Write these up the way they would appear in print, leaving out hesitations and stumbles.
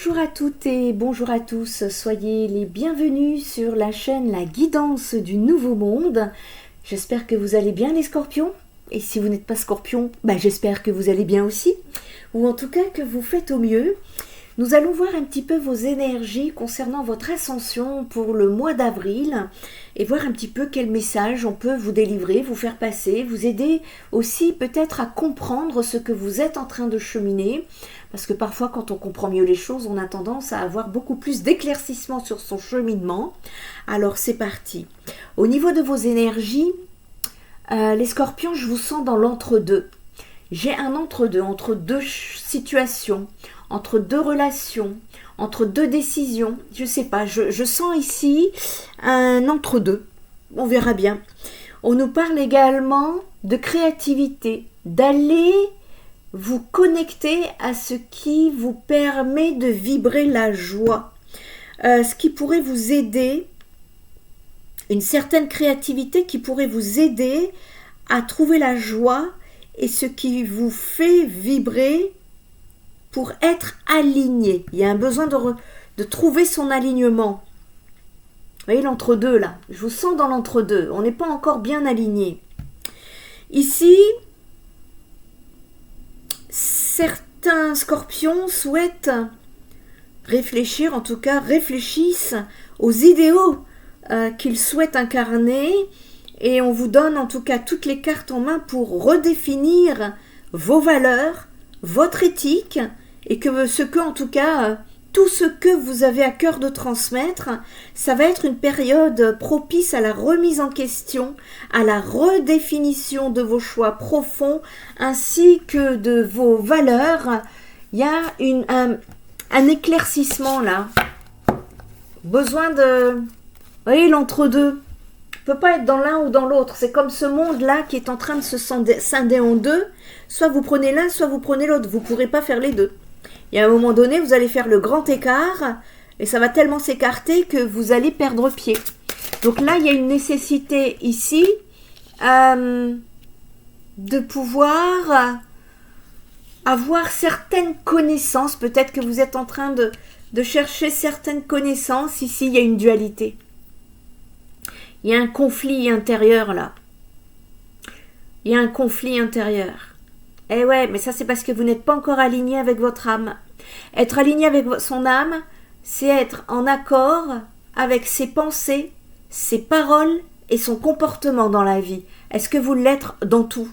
Bonjour à toutes et bonjour à tous, soyez les bienvenus sur la chaîne La Guidance du Nouveau Monde. J'espère que vous allez bien les scorpions, et si vous n'êtes pas scorpion, j'espère que vous allez bien aussi, ou en tout cas que vous faites au mieux. Nous allons voir un petit peu vos énergies concernant votre ascension pour le mois d'avril et voir un petit peu quel message on peut vous délivrer, vous faire passer, vous aider aussi peut-être à comprendre ce que vous êtes en train de cheminer. Parce que parfois, quand on comprend mieux les choses, on a tendance à avoir beaucoup plus d'éclaircissement sur son cheminement. Alors, c'est parti. Au niveau de vos énergies, les scorpions, je vous sens dans l'entre-deux. J'ai un entre-deux, entre deux situations, entre deux relations, entre deux décisions. Je ne sais pas, je sens ici un entre-deux. On verra bien. On nous parle également de créativité, d'aller vous connecter à ce qui vous permet de vibrer la joie, ce qui pourrait vous aider, une certaine créativité qui pourrait vous aider à trouver la joie et ce qui vous fait vibrer pour être aligné. Il y a un besoin de trouver son alignement. Vous voyez l'entre-deux là, je vous sens dans l'entre-deux, on n'est pas encore bien aligné. Ici, certains scorpions souhaitent réfléchir, en tout cas réfléchissent aux idéaux qu'ils souhaitent incarner et on vous donne en tout cas toutes les cartes en main pour redéfinir vos valeurs, votre éthique et tout ce que vous avez à cœur de transmettre, ça va être une période propice à la remise en question, à la redéfinition de vos choix profonds, ainsi que de vos valeurs. Il y a un éclaircissement là. Besoin de... Vous voyez, l'entre-deux. On ne peut pas être dans l'un ou dans l'autre. C'est comme ce monde-là qui est en train de se scinder en deux. Soit vous prenez l'un, soit vous prenez l'autre. Vous ne pourrez pas faire les deux. Et à un moment donné, vous allez faire le grand écart et ça va tellement s'écarter que vous allez perdre pied. Donc là, il y a une nécessité ici de pouvoir avoir certaines connaissances. Peut-être que vous êtes en train de chercher certaines connaissances. Ici, il y a une dualité. Il y a un conflit intérieur là. Il y a un conflit intérieur. Eh ouais, mais ça c'est parce que vous n'êtes pas encore aligné avec votre âme. Être aligné avec son âme, c'est être en accord avec ses pensées, ses paroles et son comportement dans la vie. Est-ce que vous l'êtes dans tout?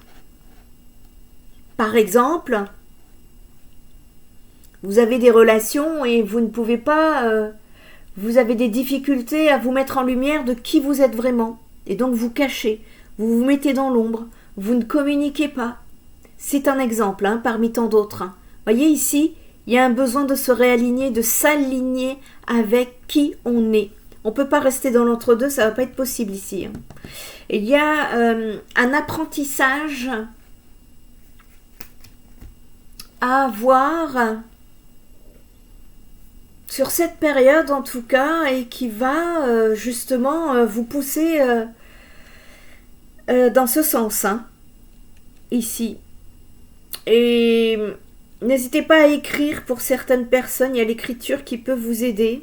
Par exemple, vous avez des relations et vous ne pouvez pas... vous avez des difficultés à vous mettre en lumière de qui vous êtes vraiment. Et donc vous cachez, vous vous mettez dans l'ombre, vous ne communiquez pas. C'est un exemple parmi tant d'autres. Voyez ici, il y a un besoin de se réaligner, de s'aligner avec qui on est. On ne peut pas rester dans l'entre-deux, ça ne va pas être possible ici. Et il y a un apprentissage à avoir sur cette période en tout cas et qui va justement vous pousser dans ce sens, ici. Et n'hésitez pas à écrire pour certaines personnes, il y a l'écriture qui peut vous aider.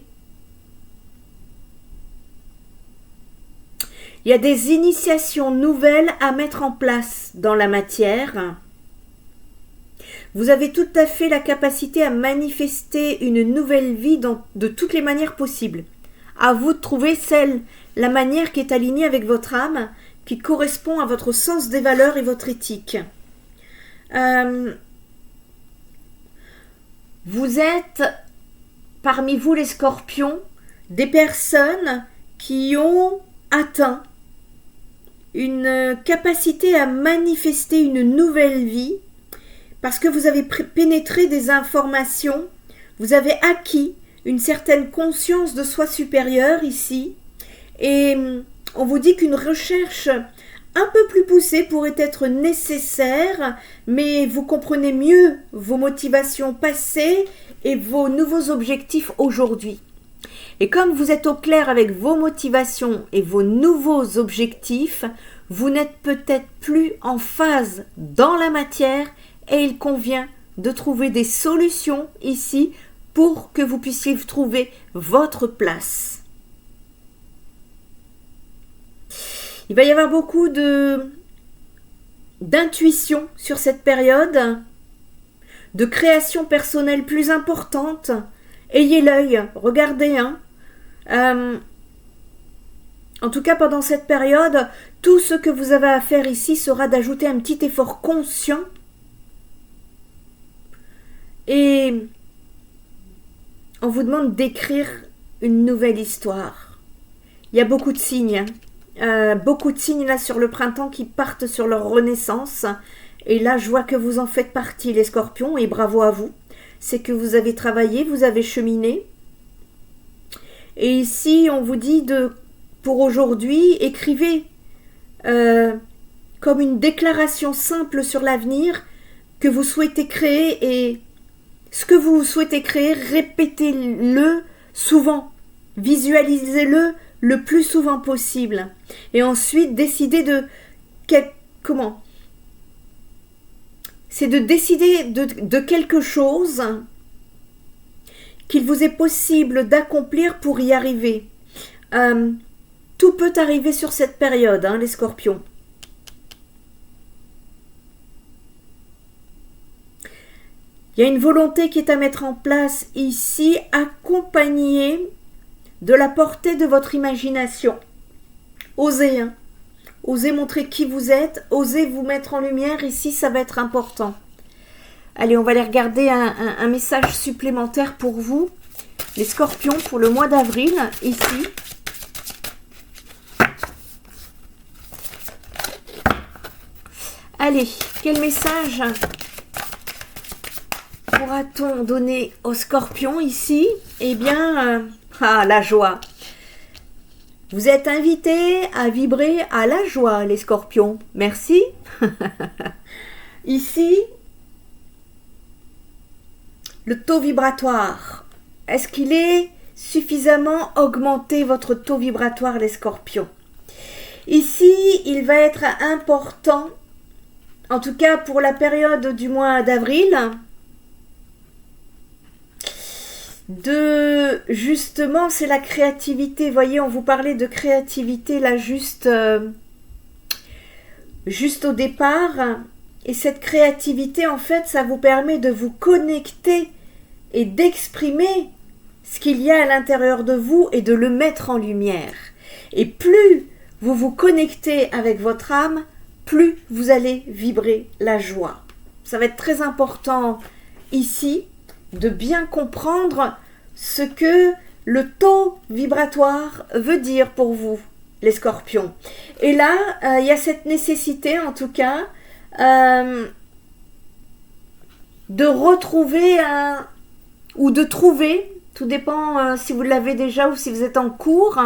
Il y a des initiations nouvelles à mettre en place dans la matière. Vous avez tout à fait la capacité à manifester une nouvelle vie de toutes les manières possibles. À vous de trouver la manière qui est alignée avec votre âme, qui correspond à votre sens des valeurs et votre éthique. Vous êtes, parmi vous les scorpions, des personnes qui ont atteint une capacité à manifester une nouvelle vie parce que vous avez pénétré des informations, vous avez acquis une certaine conscience de soi supérieure ici et on vous dit qu'une recherche un peu plus poussée pourrait être nécessaire, mais vous comprenez mieux vos motivations passées et vos nouveaux objectifs aujourd'hui. Et comme vous êtes au clair avec vos motivations et vos nouveaux objectifs, vous n'êtes peut-être plus en phase dans la matière et il convient de trouver des solutions ici pour que vous puissiez trouver votre place. Il va y avoir beaucoup d'intuition sur cette période, de création personnelle plus importante. Ayez l'œil, regardez. En tout cas, pendant cette période, tout ce que vous avez à faire ici sera d'ajouter un petit effort conscient et on vous demande d'écrire une nouvelle histoire. Il y a beaucoup de signes. Beaucoup de signes là sur le printemps qui partent sur leur renaissance. Et là, je vois que vous en faites partie, les scorpions, et bravo à vous. C'est que vous avez travaillé, vous avez cheminé. Et ici, on vous dit pour aujourd'hui, écrivez comme une déclaration simple sur l'avenir que vous souhaitez créer et ce que vous souhaitez créer, répétez-le souvent. Visualisez-le le plus souvent possible. Et ensuite, décidez comment ? C'est de décider de quelque chose qu'il vous est possible d'accomplir pour y arriver. Tout peut arriver sur cette période, les scorpions. Il y a une volonté qui est à mettre en place ici, accompagnée de la portée de votre imagination. Osez, osez montrer qui vous êtes, osez vous mettre en lumière, ici ça va être important. Allez, on va aller regarder un message supplémentaire pour vous, les scorpions, pour le mois d'avril, ici. Allez, quel message pourra-t-on donner aux scorpions ici? Eh bien, la joie. Vous êtes invités à vibrer à la joie, les scorpions. Merci. Ici, le taux vibratoire. Est-ce qu'il est suffisamment augmenté, votre taux vibratoire, les scorpions? Ici, il va être important, en tout cas pour la période du mois d'avril, justement, c'est la créativité. Voyez, on vous parlait de créativité là juste au départ. Et cette créativité, en fait, ça vous permet de vous connecter et d'exprimer ce qu'il y a à l'intérieur de vous et de le mettre en lumière. Et plus vous vous connectez avec votre âme, plus vous allez vibrer la joie. Ça va être très important ici de bien comprendre ce que le taux vibratoire veut dire pour vous, les scorpions. Et là, il y a cette nécessité, en tout cas, de retrouver ou de trouver, tout dépend si vous l'avez déjà ou si vous êtes en cours,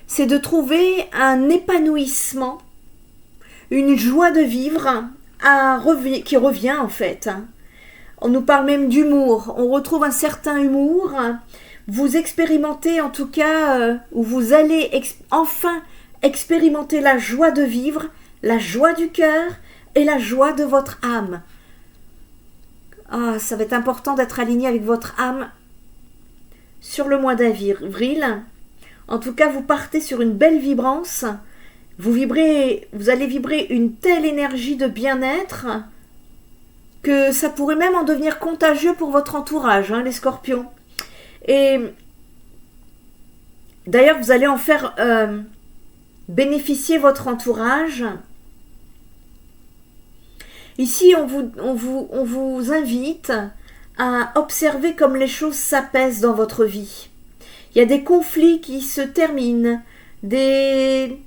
c'est de trouver un épanouissement, une joie de vivre qui revient en fait. On nous parle même d'humour, on retrouve un certain humour, vous expérimentez en tout cas, ou vous allez enfin expérimenter la joie de vivre, la joie du cœur et la joie de votre âme. Ça va être important d'être aligné avec votre âme sur le mois d'avril. En tout cas, vous partez sur une belle vibrance, vous allez vibrer une telle énergie de bien-être que ça pourrait même en devenir contagieux pour votre entourage, les scorpions. Et d'ailleurs, vous allez en faire bénéficier votre entourage. Ici, on vous invite à observer comme les choses s'apaisent dans votre vie. Il y a des conflits qui se terminent, des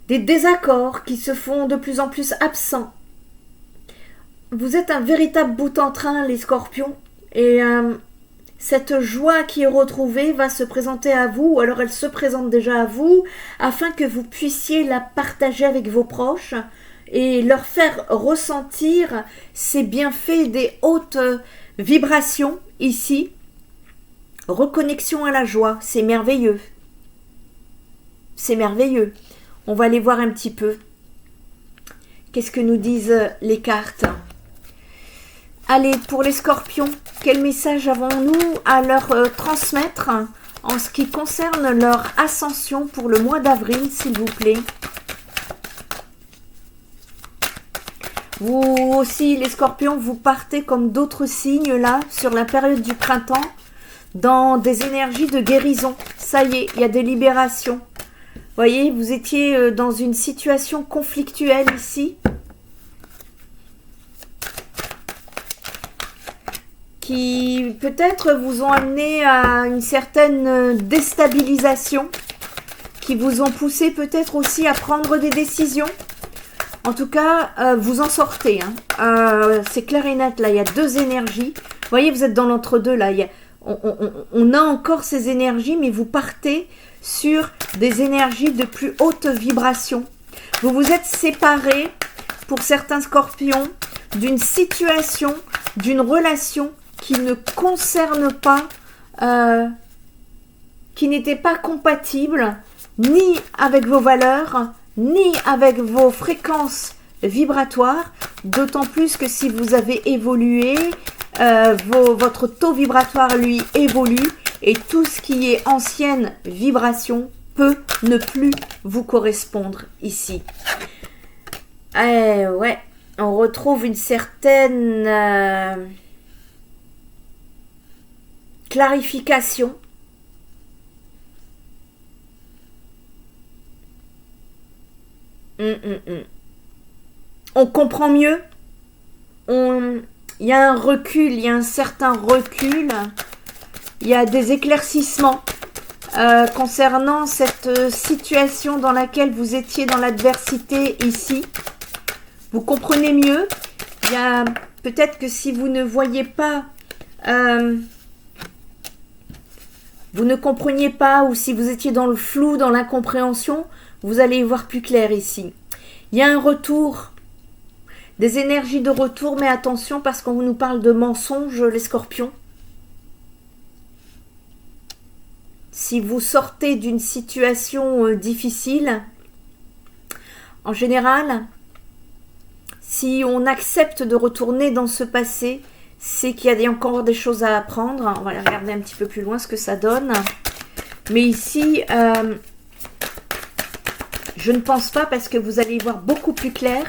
désaccords qui se font de plus en plus absents. Vous êtes un véritable bout en train, les scorpions, et cette joie qui est retrouvée va se présenter à vous, ou alors elle se présente déjà à vous, afin que vous puissiez la partager avec vos proches et leur faire ressentir ces bienfaits des hautes vibrations ici. Reconnexion à la joie, c'est merveilleux. C'est merveilleux. On va aller voir un petit peu. Qu'est-ce que nous disent les cartes? Allez, pour les scorpions, quel message avons-nous à leur transmettre en ce qui concerne leur ascension pour le mois d'avril, s'il vous plaît? Vous aussi, les scorpions, vous partez comme d'autres signes là, sur la période du printemps, dans des énergies de guérison. Ça y est, il y a des libérations. Vous voyez, vous étiez dans une situation conflictuelle ici, qui peut-être vous ont amené à une certaine déstabilisation, qui vous ont poussé peut-être aussi à prendre des décisions. En tout cas, vous en sortez. Hein. C'est clair et net, là, il y a deux énergies. Vous voyez, vous êtes dans l'entre-deux, là. On a encore ces énergies, mais vous partez sur des énergies de plus haute vibration. Vous vous êtes séparés, pour certains scorpions, d'une situation, d'une relation qui ne concerne pas, qui n'était pas compatible ni avec vos valeurs, ni avec vos fréquences vibratoires, d'autant plus que si vous avez évolué, votre taux vibratoire, lui, évolue, et tout ce qui est ancienne vibration peut ne plus vous correspondre ici. Ouais, on retrouve une certaine clarification. On comprend mieux. Il y a un recul, il y a un certain recul. Il y a des éclaircissements concernant cette situation dans laquelle vous étiez dans l'adversité ici. Vous comprenez mieux. Il y a peut-être que si vous ne voyez pas, vous ne compreniez pas, ou si vous étiez dans le flou, dans l'incompréhension, vous allez y voir plus clair ici. Il y a un retour, des énergies de retour, mais attention parce qu'on nous parle de mensonges, les scorpions. Si vous sortez d'une situation difficile, en général, si on accepte de retourner dans ce passé, c'est qu'il y a encore des choses à apprendre. On va regarder un petit peu plus loin ce que ça donne. Mais ici, je ne pense pas, parce que vous allez y voir beaucoup plus clair.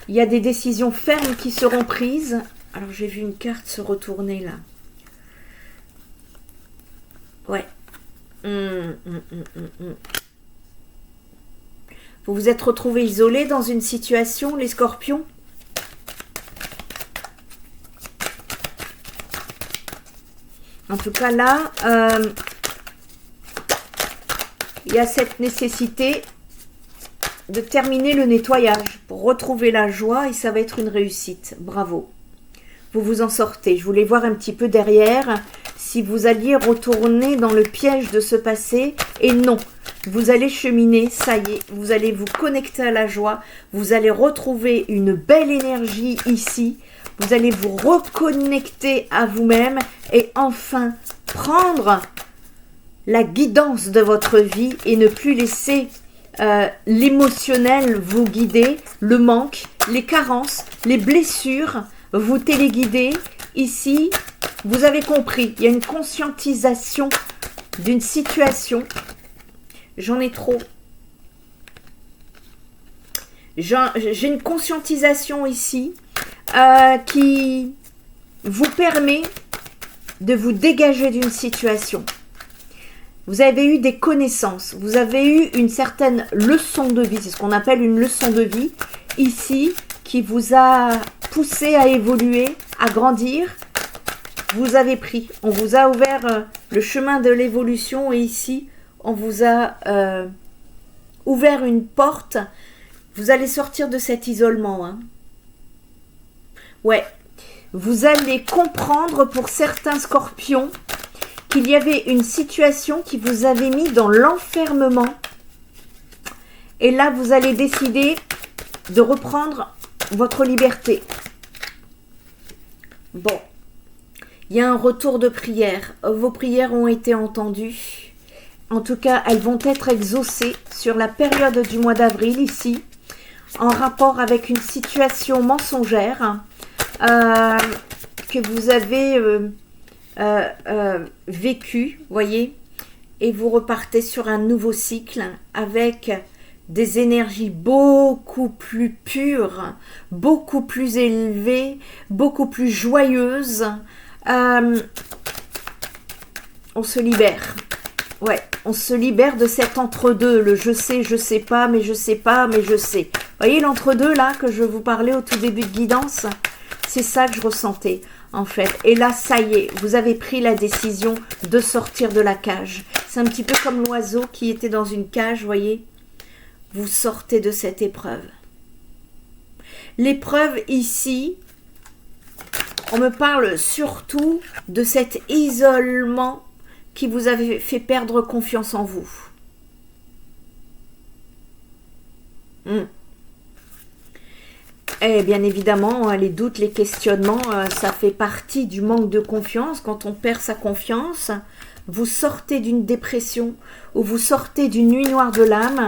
Il y a des décisions fermes qui seront prises. Alors, j'ai vu une carte se retourner là. Ouais. Vous vous êtes retrouvés isolés dans une situation, les scorpions. En tout cas, là, il y a cette nécessité de terminer le nettoyage pour retrouver la joie, et ça va être une réussite. Bravo. Vous vous en sortez. Je voulais voir un petit peu derrière si vous alliez retourner dans le piège de ce passé, et non. Vous allez cheminer, ça y est, vous allez vous connecter à la joie, vous allez retrouver une belle énergie ici, vous allez vous reconnecter à vous-même et enfin prendre la guidance de votre vie et ne plus laisser l'émotionnel vous guider, le manque, les carences, les blessures vous téléguider. Ici, vous avez compris, il y a une conscientisation d'une situation. J'en ai trop. J'ai une conscientisation ici qui vous permet de vous dégager d'une situation. Vous avez eu des connaissances, vous avez eu une certaine leçon de vie, c'est ce qu'on appelle une leçon de vie, ici, qui vous a poussé à évoluer, à grandir. Vous avez pris, on vous a ouvert le chemin de l'évolution, et ici, on vous a ouvert une porte. Vous allez sortir de cet isolement. Hein. Ouais, vous allez comprendre pour certains scorpions qu'il y avait une situation qui vous avait mis dans l'enfermement. Et là, vous allez décider de reprendre votre liberté. Bon, il y a un retour de prière. Vos prières ont été entendues. En tout cas, elles vont être exaucées sur la période du mois d'avril ici, en rapport avec une situation mensongère. que vous avez vécu, voyez, et vous repartez sur un nouveau cycle avec des énergies beaucoup plus pures, beaucoup plus élevées, beaucoup plus joyeuses. On se libère. Ouais, on se libère de cet entre-deux, le je sais pas, mais je sais pas, mais je sais. Vous voyez l'entre-deux là que je vous parlais au tout début de guidance? C'est ça que je ressentais en fait. Et là, ça y est, vous avez pris la décision de sortir de la cage. C'est un petit peu comme l'oiseau qui était dans une cage, voyez? Vous sortez de cette épreuve. L'épreuve ici, on me parle surtout de cet isolement qui vous avait fait perdre confiance en vous. Et bien évidemment, les doutes, les questionnements, ça fait partie du manque de confiance. Quand on perd sa confiance, vous sortez d'une dépression ou vous sortez d'une nuit noire de l'âme,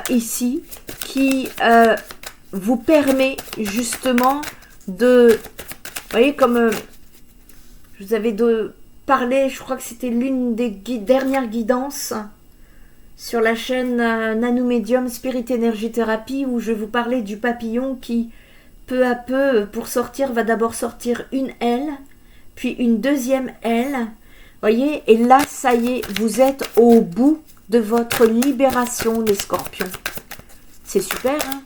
ici, qui vous permet justement de... Vous voyez, comme je vous avais parlé, je crois que c'était l'une des dernières guidances sur la chaîne Nanomédium Spirit Energy Therapy, où je vous parlais du papillon qui, peu à peu, pour sortir, va d'abord sortir une aile, puis une deuxième aile. Voyez, et là, ça y est, vous êtes au bout de votre libération, les scorpions. C'est super, hein?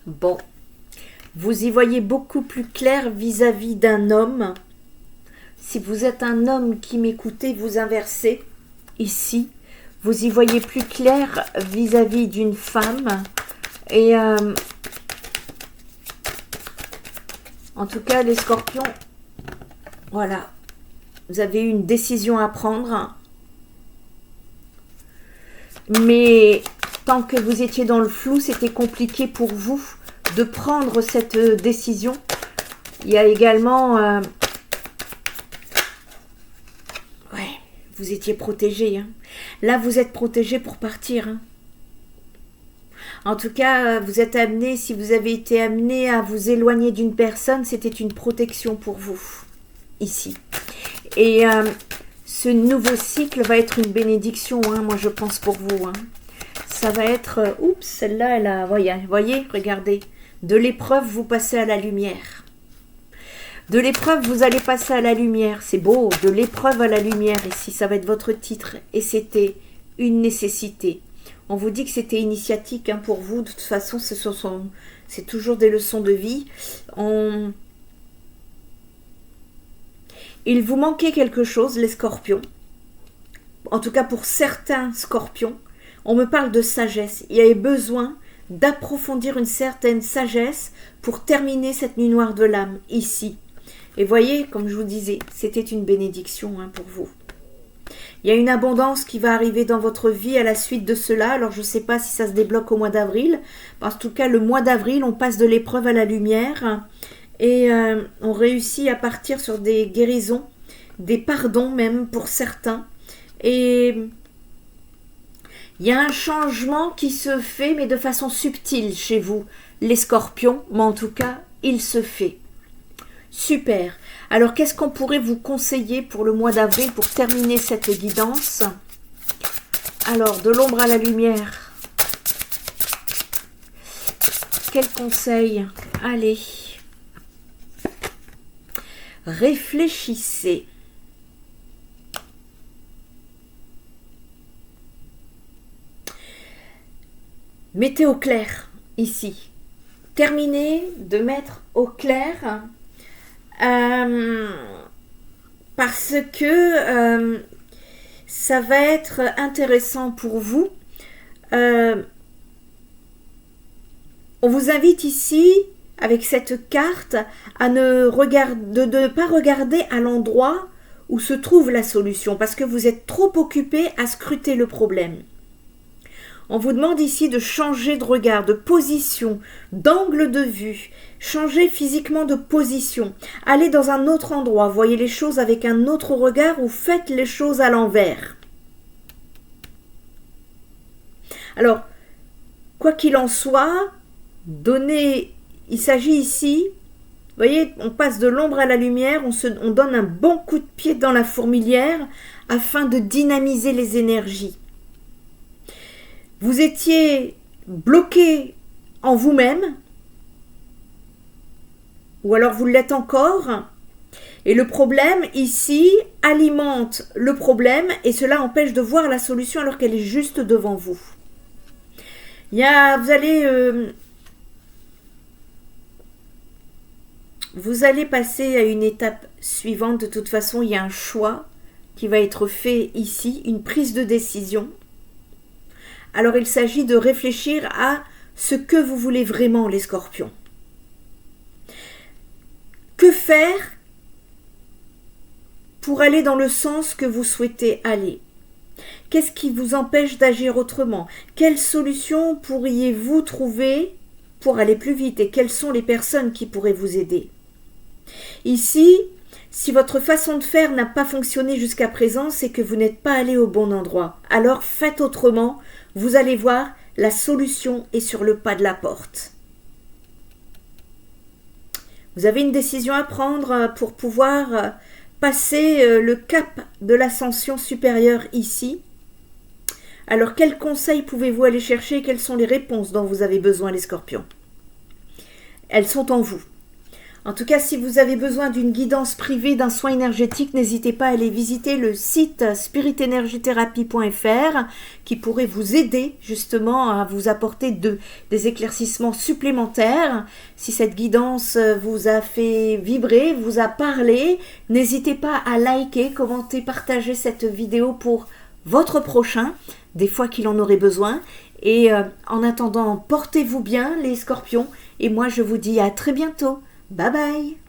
Bon. Vous y voyez beaucoup plus clair vis-à-vis d'un homme. Si vous êtes un homme qui m'écoutez, vous inversez ici. Vous y voyez plus clair vis-à-vis d'une femme. Et en tout cas, les scorpions, voilà. Vous avez eu une décision à prendre. Mais tant que vous étiez dans le flou, c'était compliqué pour vous de prendre cette décision. Il y a également... ouais, vous étiez protégé. Hein. Là, vous êtes protégé pour partir. Hein. En tout cas, vous êtes amené, si vous avez été amené à vous éloigner d'une personne, c'était une protection pour vous, ici. Et ce nouveau cycle va être une bénédiction, hein, moi je pense pour vous. Hein. Ça va être... oups, celle-là, elle a... Voyez, regardez. De l'épreuve, vous passez à la lumière. De l'épreuve, vous allez passer à la lumière. C'est beau, de l'épreuve à la lumière. Ici, ça va être votre titre. Et c'était une nécessité. On vous dit que c'était initiatique hein, pour vous. De toute façon, c'est toujours des leçons de vie. Il vous manquait quelque chose, les scorpions. En tout cas, pour certains scorpions. On me parle de sagesse. Il y avait besoin d'approfondir une certaine sagesse pour terminer cette nuit noire de l'âme, ici. Et voyez, comme je vous disais, c'était une bénédiction hein, pour vous. Il y a une abondance qui va arriver dans votre vie à la suite de cela. Alors, je ne sais pas si ça se débloque au mois d'avril. En tout cas, le mois d'avril, on passe de l'épreuve à la lumière. Et on réussit à partir sur des guérisons, des pardons même pour certains. Et... il y a un changement qui se fait, mais de façon subtile chez vous, les scorpions, mais en tout cas, il se fait. Super. Alors, qu'est-ce qu'on pourrait vous conseiller pour le mois d'avril pour terminer cette guidance? Alors, de l'ombre à la lumière. Quel conseil? Allez. Réfléchissez. Mettez au clair, ici. Terminez de mettre au clair parce que ça va être intéressant pour vous. On vous invite ici, avec cette carte, à ne pas regarder à l'endroit où se trouve la solution, parce que vous êtes trop occupé à scruter le problème. On vous demande ici de changer de regard, de position, d'angle de vue, changer physiquement de position, aller dans un autre endroit, voyez les choses avec un autre regard ou faites les choses à l'envers. Alors, quoi qu'il en soit, donnez il s'agit ici, vous voyez, on passe de l'ombre à la lumière, on donne un bon coup de pied dans la fourmilière afin de dynamiser les énergies. Vous étiez bloqué en vous-même, ou alors vous l'êtes encore, et le problème ici alimente le problème et cela empêche de voir la solution alors qu'elle est juste devant vous. Vous allez passer à une étape suivante. De toute façon, il y a un choix qui va être fait ici, une prise de décision. Alors il s'agit de réfléchir à ce que vous voulez vraiment, les scorpions. Que faire pour aller dans le sens que vous souhaitez aller? Qu'est-ce qui vous empêche d'agir autrement? Quelles solutions pourriez-vous trouver pour aller plus vite? Et quelles sont les personnes qui pourraient vous aider? Ici, si votre façon de faire n'a pas fonctionné jusqu'à présent, c'est que vous n'êtes pas allé au bon endroit. Alors faites autrement, vous allez voir, la solution est sur le pas de la porte. Vous avez une décision à prendre pour pouvoir passer le cap de l'ascension supérieure ici. Alors, quels conseils pouvez-vous aller chercher? Quelles sont les réponses dont vous avez besoin, les scorpions? Elles sont en vous. En tout cas, si vous avez besoin d'une guidance privée, d'un soin énergétique, n'hésitez pas à aller visiter le site spiritenergithérapie.fr qui pourrait vous aider justement à vous apporter des éclaircissements supplémentaires. Si cette guidance vous a fait vibrer, vous a parlé, n'hésitez pas à liker, commenter, partager cette vidéo pour votre prochain, des fois qu'il en aurait besoin. Et en attendant, portez-vous bien les scorpions et moi je vous dis à très bientôt. Bye bye!